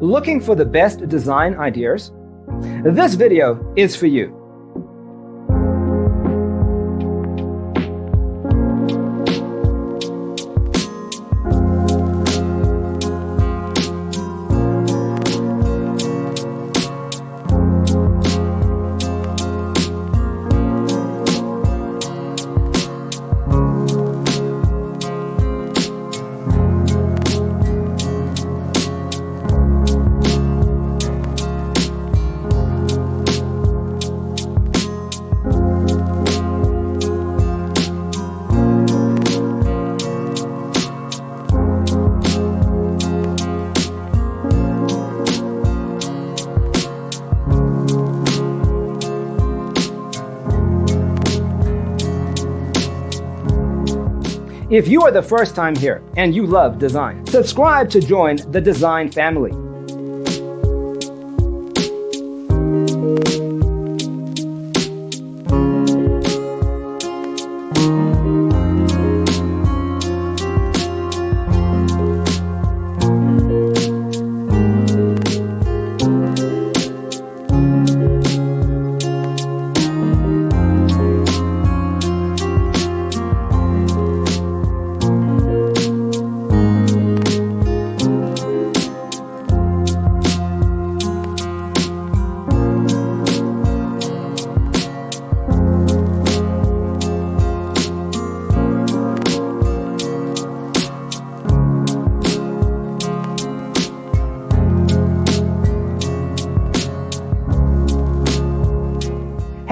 Looking for the best design ideas? This video is for you. If you are the first time here and you love design, subscribe to join the design family.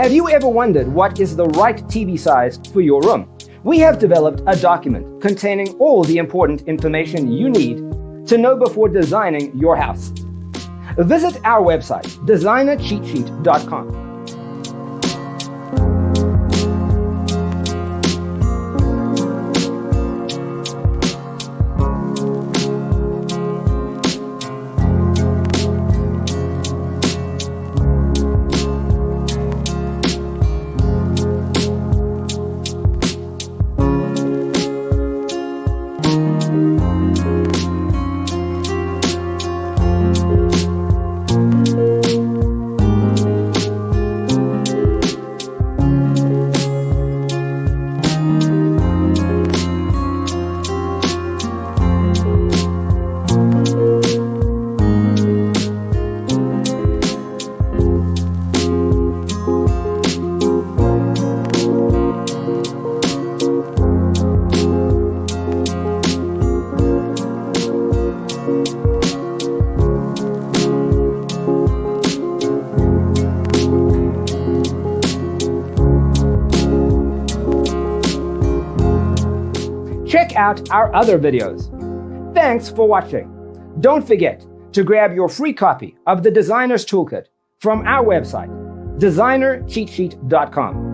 Have you ever wondered what is the right TV size for your room? We have developed a document containing all the important information you need to know before designing your house. Visit our website, designercheatsheet.com. Check out our other videos. Thanks for watching. Don't forget to grab your free copy of the Designer's Toolkit from our website, designercheatsheet.com.